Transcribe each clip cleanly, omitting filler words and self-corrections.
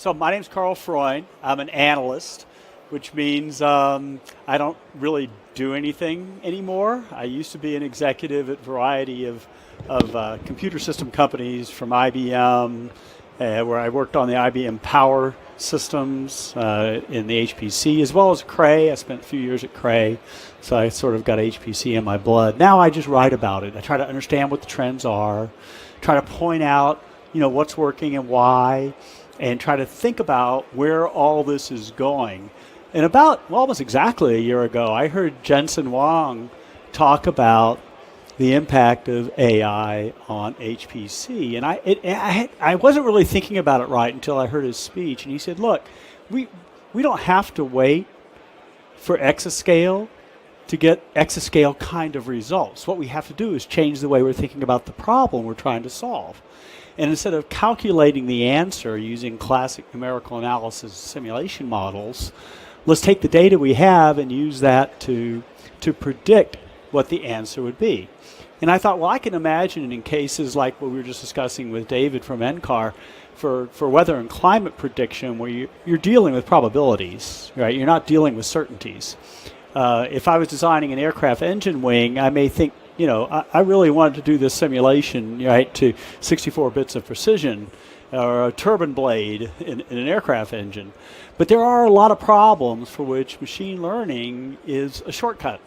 So my name's Karl Freund. I'm an analyst, which means I don't really do anything anymore. I used to be an executive at a variety of computer system companies, from IBM, where I worked on the IBM power systems in the HPC, as well as CRAY. I spent a few years at CRAY, so I sort of got HPC in my blood. Now I just write about it. I try to understand what the trends are, try to point out what's working and why, and try to think about where all this is going. And about almost exactly a year ago, I heard Jensen Huang talk about the impact of AI on HPC. And I wasn't really thinking about it right until I heard his speech. And he said, look, we don't have to wait for exascale to get exascale kind of results. What we have to do is change the way we're thinking about the problem we're trying to solve. And instead of calculating the answer using classic numerical analysis simulation models, let's take the data we have and use that to predict what the answer would be. And I thought, well, I can imagine in cases like what we were just discussing with David from NCAR for weather and climate prediction, where you're dealing with probabilities, right? You're not dealing with certainties. If I was designing an aircraft engine wing, I may think, I really wanted to do this simulation, right, to 64 bits of precision, or a turbine blade in an aircraft engine. But there are a lot of problems for which machine learning is a shortcut.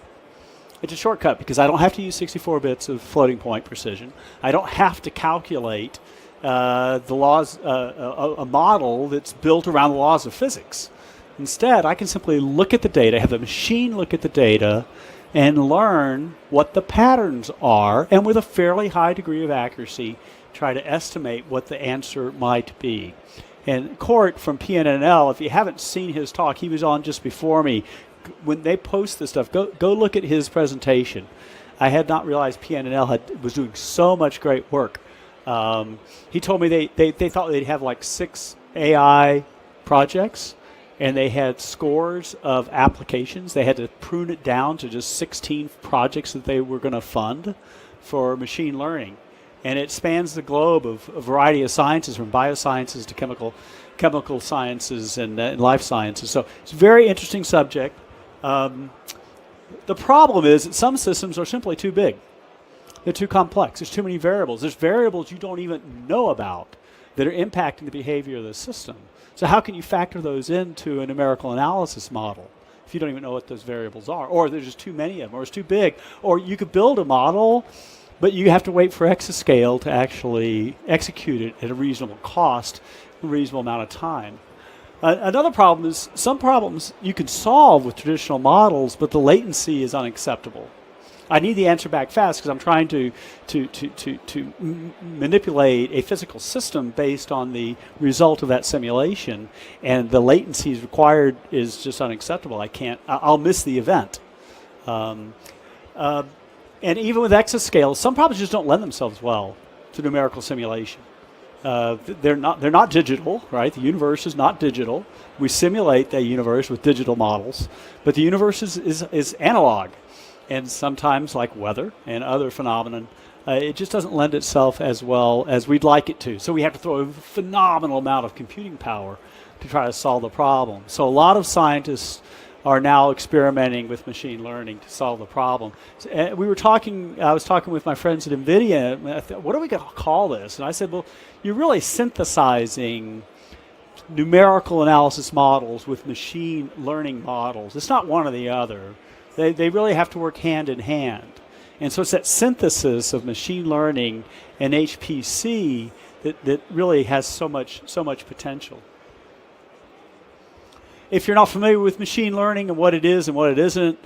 It's a shortcut because I don't have to use 64 bits of floating point precision. I don't have to calculate the laws, a model that's built around the laws of physics. Instead, I can simply look at the data, have the machine look at the data, and learn what the patterns are, and with a fairly high degree of accuracy, try to estimate what the answer might be. And Court from PNNL, if you haven't seen his talk, he was on just before me. When they post this stuff, go look at his presentation. I had not realized PNNL was doing so much great work. He told me they thought they'd have like 6 AI projects, and they had scores of applications. They had to prune it down to just 16 projects that they were going to fund for machine learning. And it spans the globe of a variety of sciences, from biosciences to chemical sciences and life sciences. So it's a very interesting subject. The problem is that some systems are simply too big. They're too complex. There's too many variables. There's variables you don't even know about that are impacting the behavior of the system. So how can you factor those into a numerical analysis model if you don't even know what those variables are? Or there's just too many of them, or it's too big. Or you could build a model, but you have to wait for exascale to actually execute it at a reasonable cost, a reasonable amount of time. Another problem is some problems you can solve with traditional models, but the latency is unacceptable. I need the answer back fast because I'm trying to manipulate a physical system based on the result of that simulation, and the latency required is just unacceptable. I'll miss the event. And even with exascale, some problems just don't lend themselves well to numerical simulation. They're not digital, right? The universe is not digital. We simulate the universe with digital models, but the universe is analog. And sometimes, like weather and other phenomenon, it just doesn't lend itself as well as we'd like it to. So we have to throw a phenomenal amount of computing power to try to solve the problem. So a lot of scientists are now experimenting with machine learning to solve the problem. So, I was talking with my friends at NVIDIA, and I thought, what are we going to call this? And I said, well, you're really synthesizing numerical analysis models with machine learning models. It's not one or the other. They really have to work hand in hand. And so it's that synthesis of machine learning and HPC that really has so much potential. If you're not familiar with machine learning and what it is and what it isn't,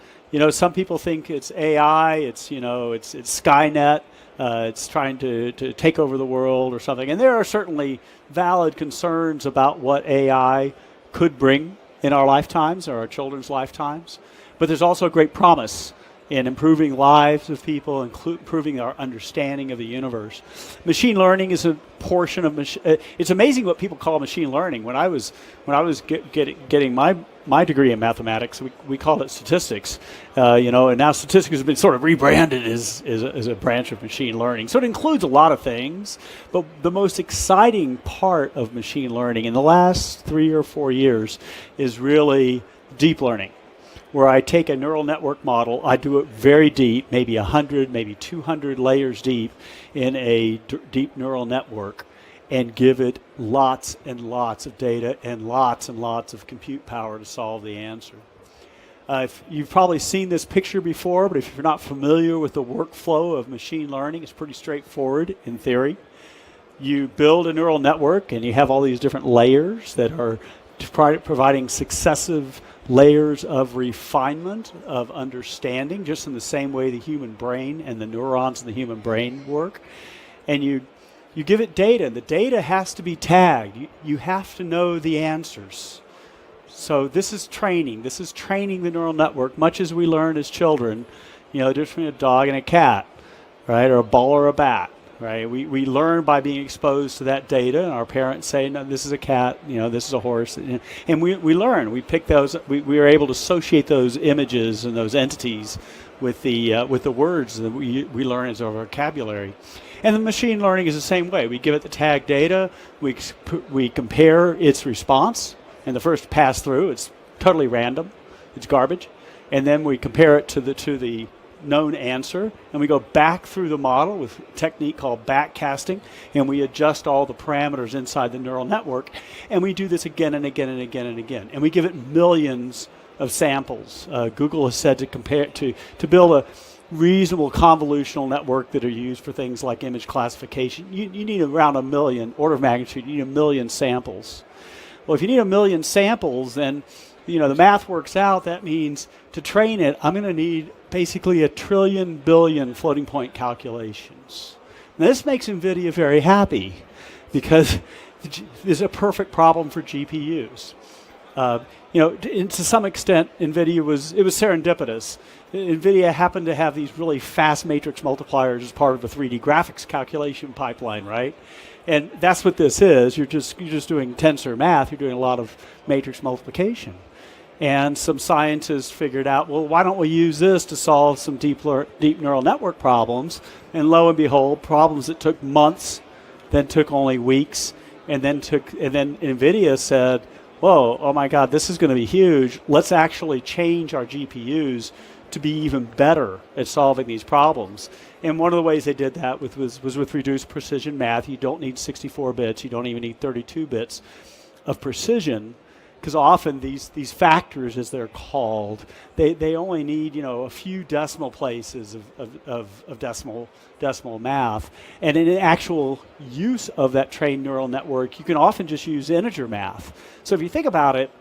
some people think it's AI, it's Skynet, it's trying to take over the world or something. And there are certainly valid concerns about what AI could bring in our lifetimes or our children's lifetimes. But there's also great promise in improving lives of people, improving our understanding of the universe. Machine learning is a portion of it's amazing what people call machine learning. When I was getting my my degree in mathematics, we called it statistics, and now statistics has been sort of rebranded as a branch of machine learning. So it includes a lot of things, but the most exciting part of machine learning in the last 3 or 4 years is really deep learning, where I take a neural network model, I do it very deep, maybe 100, maybe 200 layers deep in a deep neural network, and give it lots and lots of data and lots of compute power to solve the answer. If you've probably seen this picture before, but if you're not familiar with the workflow of machine learning, it's pretty straightforward in theory. You build a neural network and you have all these different layers that are providing successive layers of refinement, of understanding, just in the same way the human brain and the neurons in the human brain work. And you give it data, and the data has to be tagged. You have to know the answers. So this is training. This is training the neural network, much as we learn as children, the difference between a dog and a cat, right, or a ball or a bat, right? We learn by being exposed to that data, and our parents say, no, this is a cat, this is a horse, and we learn. We pick those. We are able to associate those images and those entities with the words that we learn as our vocabulary. And the machine learning is the same way. We give it the tag data, we compare its response, and the first pass through, it's totally random, it's garbage, and then we compare it to the known answer, and we go back through the model with a technique called backcasting, and we adjust all the parameters inside the neural network, and we do this again and again and again and again, and we give it millions of samples. Google has said to build a reasonable convolutional network that are used for things like image classification, you need around 1 million, order of magnitude, you need 1 million samples. Well, if you need 1 million samples, then the math works out. That means to train it, I'm going to need basically 1 trillion billion floating point calculations. Now, this makes NVIDIA very happy because this is a perfect problem for GPUs. To some extent, NVIDIA was serendipitous. NVIDIA happened to have these really fast matrix multipliers as part of a 3D graphics calculation pipeline, right? And that's what this is. You're just doing tensor math. You're doing a lot of matrix multiplication. And some scientists figured out, well, why don't we use this to solve some deep neural network problems? And lo and behold, problems that took months, then took only weeks, and then NVIDIA said, whoa, oh my God, this is going to be huge. Let's actually change our GPUs to be even better at solving these problems. And one of the ways they did that was with reduced precision math. You don't need 64 bits. You don't even need 32 bits of precision, because often these factors, as they're called, they only need a few decimal places of decimal math. And in actual use of that trained neural network, you can often just use integer math. So if you think about it,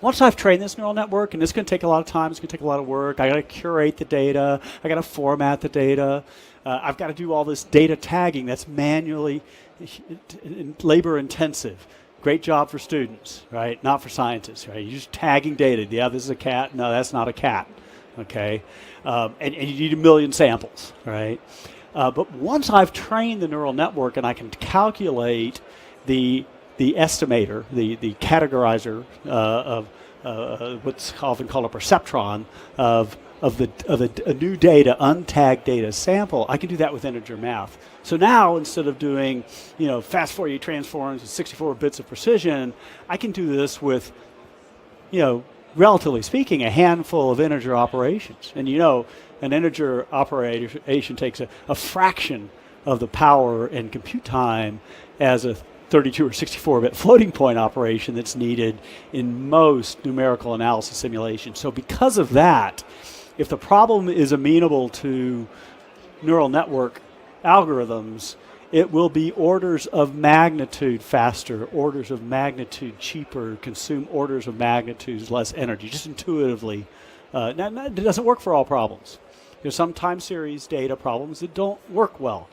once I've trained this neural network, and it's going to take a lot of time, it's going to take a lot of work, I got to curate the data, I got to format the data, I've got to do all this data tagging that's manually labor intensive. Great job for students, right? Not for scientists, right? You're just tagging data. Yeah, this is a cat. No, that's not a cat, okay? And you need 1 million samples, right? But once I've trained the neural network and I can calculate the estimator, the categorizer of what's often called a perceptron of a new data, untagged data sample, I can do that with integer math. So now, instead of doing, fast Fourier transforms with 64 bits of precision, I can do this with, relatively speaking, a handful of integer operations. And an integer operation takes a fraction of the power and compute time as a 32 or 64-bit floating point operation that's needed in most numerical analysis simulations. So because of that, if the problem is amenable to neural network algorithms, it will be orders of magnitude faster, orders of magnitude cheaper, consume orders of magnitude less energy, just intuitively. Now, it doesn't work for all problems. There's some time series data problems that don't work well.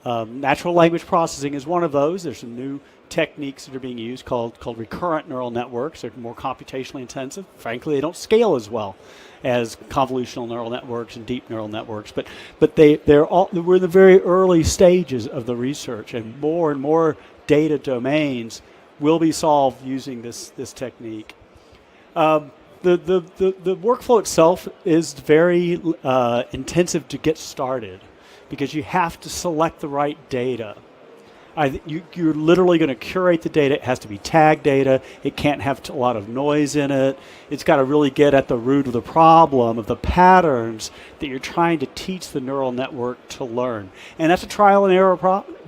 Natural language processing is one of those. There's some new techniques that are being used called recurrent neural networks. They're more computationally intensive. Frankly, they don't scale as well as convolutional neural networks and deep neural networks. But we're in the very early stages of the research, and more data domains will be solved using this technique. The workflow itself is very intensive to get started because you have to select the right data. You're literally going to curate the data. It has to be tagged data. It can't have a lot of noise in it. It's got to really get at the root of the problem, of the patterns that you're trying to teach the neural network to learn. And that's a trial and error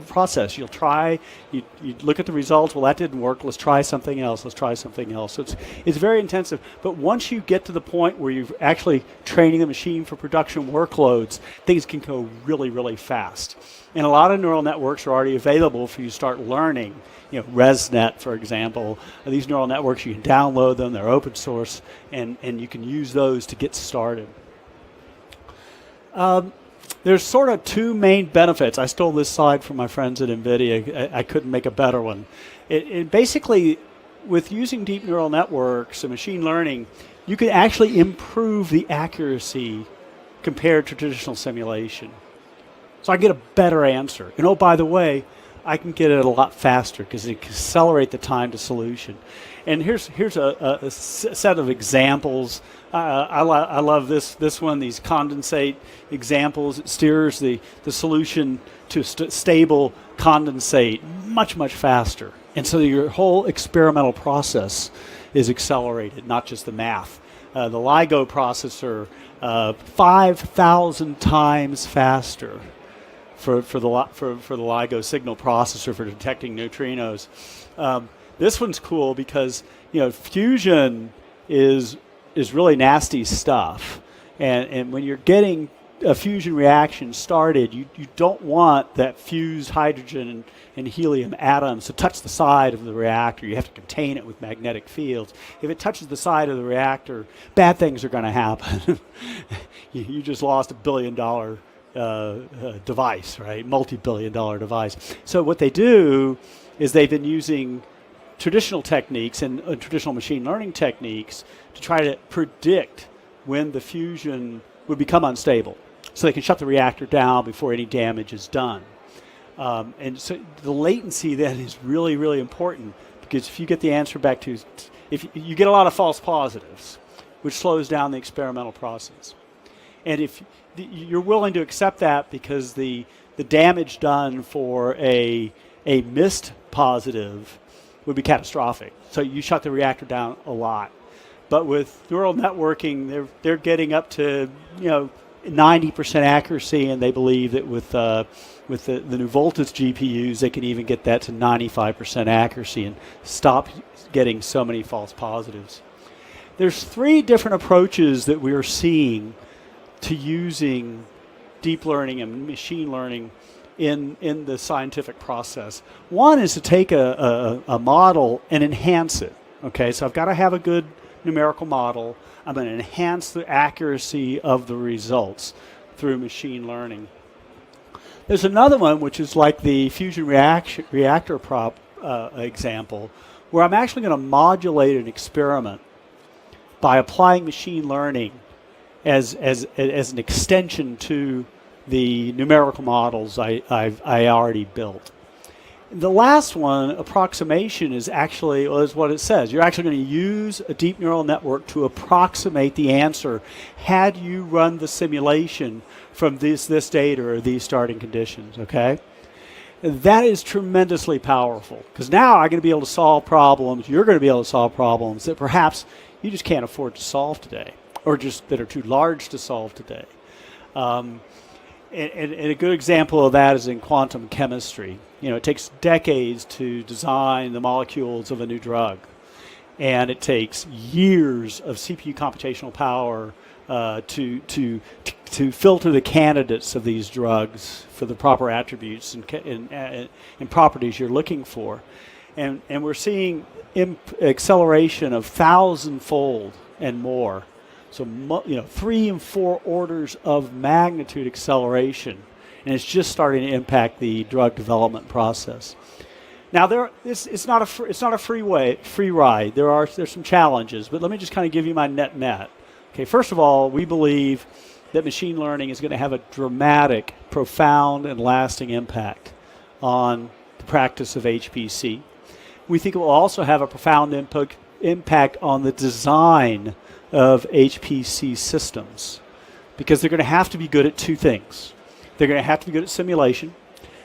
process. You'll try, you look at the results, well, that didn't work, let's try something else, let's try something else. So it's very intensive. But once you get to the point where you're actually training the machine for production workloads, things can go really, really fast. And a lot of neural networks are already available for you to start learning. ResNet, for example. These neural networks, you can download them, they're open source, and you can use those to get started. There's sort of two main benefits. I stole this slide from my friends at NVIDIA. I couldn't make a better one. It basically, with using deep neural networks and machine learning, you can actually improve the accuracy compared to traditional simulation. So I get a better answer. And oh, by the way, I can get it a lot faster because it can accelerate the time to solution. And here's a set of examples. I love this one, these condensate examples. It steers the solution to stable condensate much, much faster. And so your whole experimental process is accelerated, not just the math. The LIGO processor, 5,000 times faster for the LIGO signal processor for detecting neutrinos. This one's cool because fusion is really nasty stuff, and when you're getting a fusion reaction started, you don't want that fused hydrogen and helium atoms to touch the side of the reactor. You have to contain it with magnetic fields. If it touches the side of the reactor, bad things are going to happen. You just lost $1 billion device, right? Multi-billion-dollar device. So what they do is they've been using traditional techniques and traditional machine learning techniques to try to predict when the fusion would become unstable, so they can shut the reactor down before any damage is done. And so the latency then is really, really important, because if you get the answer back to, if you get a lot of false positives, which slows down the experimental process. And if you're willing to accept that, because the damage done for a missed positive would be catastrophic. So you shut the reactor down a lot. But with neural networking, they're getting up to 90% accuracy, and they believe that with the new voltage GPUs, they can even get that to 95% accuracy and stop getting so many false positives. There's 3 different approaches that we're seeing to using deep learning and machine learning in the scientific process. One is to take a model and enhance it. Okay, so I've got to have a good numerical model. I'm going to enhance the accuracy of the results through machine learning. There's another one, which is like the fusion reactor example, where I'm actually going to modulate an experiment by applying machine learning as an extension to the numerical models I already built. The last one, approximation, is what it says. You're actually going to use a deep neural network to approximate the answer had you run the simulation from this data or these starting conditions, okay? And that is tremendously powerful, because now I'm going to be able to solve problems, you're going to be able to solve problems that perhaps you just can't afford to solve today, or just that are too large to solve today. And a good example of that is in quantum chemistry. It takes decades to design the molecules of a new drug, and it takes years of CPU computational power to filter the candidates of these drugs for the proper attributes and properties you're looking for. And we're seeing acceleration of 1,000-fold and more. So 3 and 4 orders of magnitude acceleration, and it's just starting to impact the drug development process. Now it's not a free ride. There's some challenges, but let me just kind of give you my net. Okay, first of all, we believe that machine learning is going to have a dramatic, profound, and lasting impact on the practice of HPC. We think it will also have a profound impact on the design of HPC systems, because they're going to have to be good at two things. They're going to have to be good at simulation,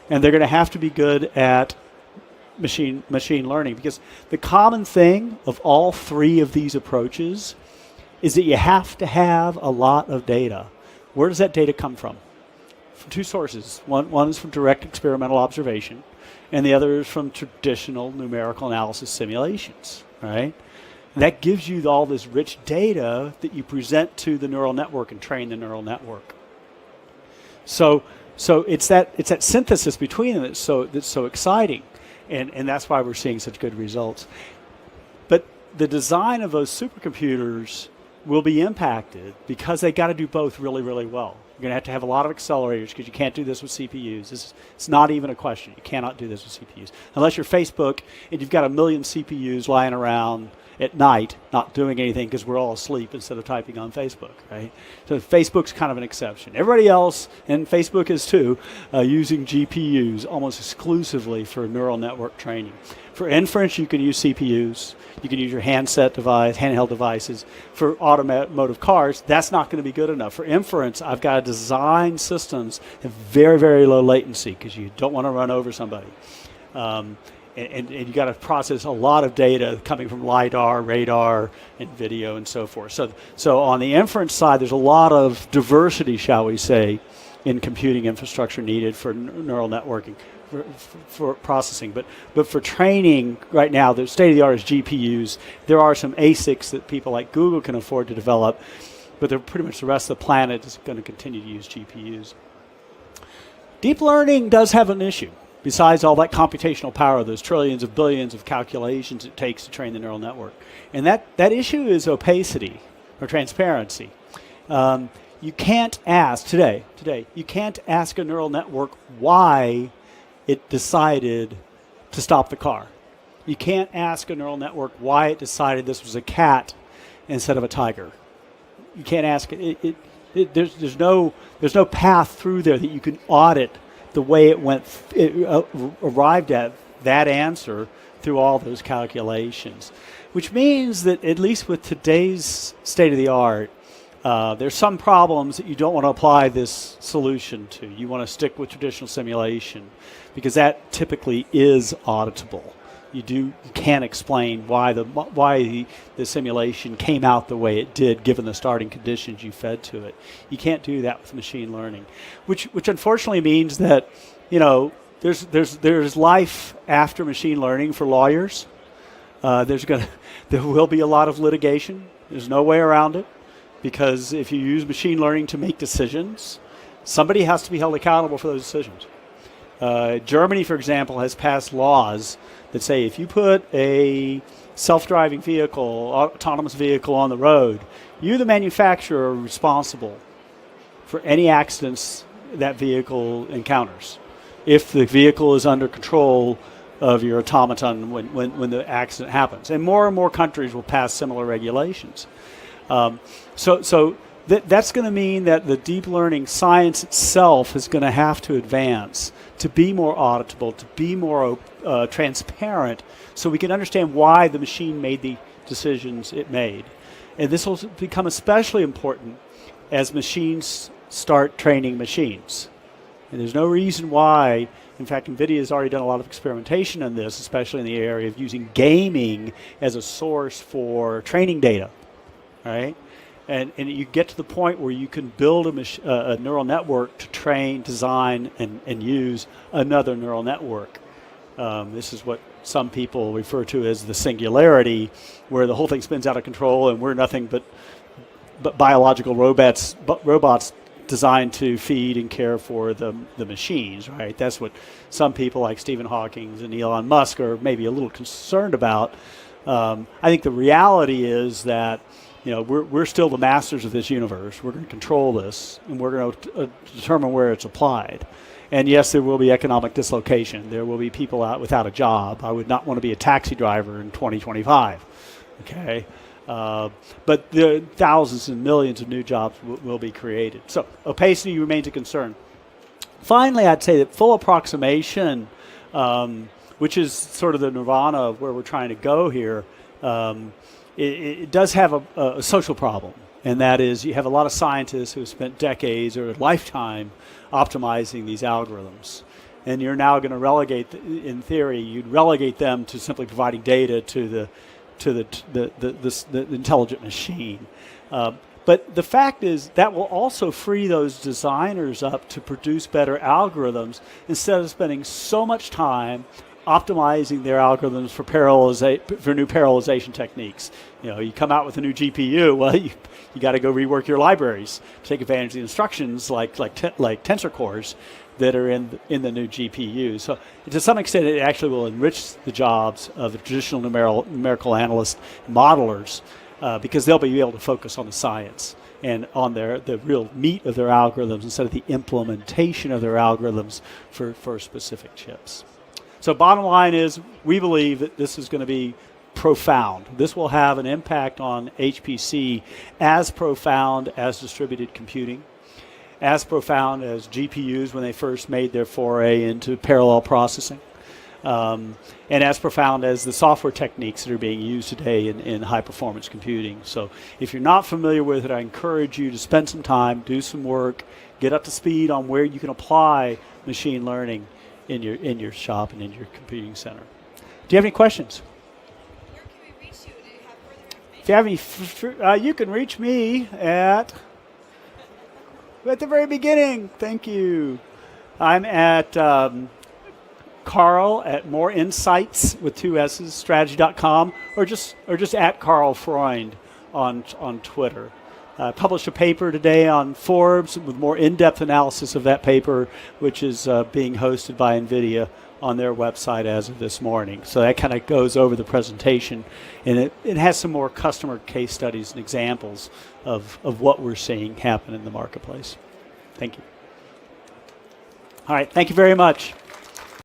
and they're going to have to be good at machine learning, because the common thing of all three of these approaches is that you have to have a lot of data. Where does that data come from? From two sources. One is from direct experimental observation, and the other is from traditional numerical analysis simulations, right? And that gives you all this rich data that you present to the neural network and train the neural network. So it's that synthesis between them that's so exciting, and that's why we're seeing such good results. But the design of those supercomputers will be impacted because they got to do both really, really well. You're going to have a lot of accelerators, because you can't do this with CPUs. It's not even a question. You cannot do this with CPUs. Unless you're Facebook and you've got 1 million CPUs lying around at night not doing anything because we're all asleep instead of typing on Facebook, right? So Facebook's kind of an exception. Everybody else, and Facebook is too, using GPUs almost exclusively for neural network training. For inference, you can use CPUs. You can use your handheld devices. For automotive cars, that's not going to be good enough. For inference, I've got to design systems at very, very low latency, because you don't want to run over somebody. And you got to process a lot of data coming from LiDAR, radar, and video, and so forth. So on the inference side, there's a lot of diversity, shall we say, in computing infrastructure needed for neural networking, for processing. But for training, right now, the state of the art is GPUs. There are some ASICs that people like Google can afford to develop, but pretty much the rest of the planet is going to continue to use GPUs. Deep learning does have an issue. Besides all that computational power, those trillions of billions of calculations it takes to train the neural network. And that issue is opacity, or transparency. You can't ask, today, you can't ask a neural network why it decided to stop the car. You can't ask a neural network why it decided this was a cat instead of a tiger. You can't ask it. There's no path through there that you can audit the way it arrived at that answer through all those calculations, which means that at least with today's state of the art, there's some problems that you don't want to apply this solution to. You want to stick with traditional simulation, because that typically is auditable. You can explain why the simulation came out the way it did, given the starting conditions you fed to it. You can't do that with machine learning, which unfortunately means that, you know, there's life after machine learning for lawyers. There will be a lot of litigation. There's no way around it, because if you use machine learning to make decisions, somebody has to be held accountable for those decisions. Germany, for example, has passed laws that say if you put a self-driving vehicle, autonomous vehicle on the road, you, the manufacturer, are responsible for any accidents that vehicle encounters, if the vehicle is under control of your automaton when the accident happens. And more countries will pass similar regulations. That's going to mean that the deep learning science itself is going to have to advance to be more auditable, to be more transparent, so we can understand why the machine made the decisions it made. And this will become especially important as machines start training machines. And there's no reason why. In fact, NVIDIA has already done a lot of experimentation on this, especially in the area of using gaming as a source for training data, right? And you get to the point where you can build a neural network to train, design, and use another neural network. This is what some people refer to as the singularity, where the whole thing spins out of control and we're nothing but biological robots designed to feed and care for the machines, right? That's what some people like Stephen Hawking and Elon Musk are maybe a little concerned about. I think the reality is that, you know, we're still the masters of this universe. We're going to control this, and we're going to determine where it's applied. And yes, there will be economic dislocation. There will be people out without a job. I would not want to be a taxi driver in 2025. Okay, but there are thousands and millions of new jobs will be created. So opacity remains a concern. Finally, I'd say that full approximation, which is sort of the nirvana of where we're trying to go here, it does have a social problem, and that is you have a lot of scientists who have spent decades or a lifetime optimizing these algorithms. And you're now going to relegate, in theory, you'd relegate them to simply providing data to the intelligent machine. But the fact is that will also free those designers up to produce better algorithms instead of spending so much time optimizing their algorithms for new parallelization techniques. You know, you come out with a new GPU, well, you got to go rework your libraries to take advantage of the instructions like tensor cores that are in the new GPU. So to some extent, it actually will enrich the jobs of the traditional numerical analysts, modelers, because they'll be able to focus on the science and on the real meat of their algorithms instead of the implementation of their algorithms for specific chips. So bottom line is, we believe that this is going to be profound. This will have an impact on HPC as profound as distributed computing, as profound as GPUs when they first made their foray into parallel processing, and as profound as the software techniques that are being used today in high-performance computing. So if you're not familiar with it, I encourage you to spend some time, do some work, get up to speed on where you can apply machine learning in your shop and in your computing center. Do you have any questions? Where can we reach you? Do you have further information? If you have any, you can reach me at the very beginning. Thank you. I'm at Karl at Moor Insights with 2 S's, strategy.com, or just at Karl Freund on Twitter. I published a paper today on Forbes with more in-depth analysis of that paper, which is being hosted by NVIDIA on their website as of this morning. So that kind of goes over the presentation, and it has some more customer case studies and examples of what we're seeing happen in the marketplace. Thank you. All right, thank you very much.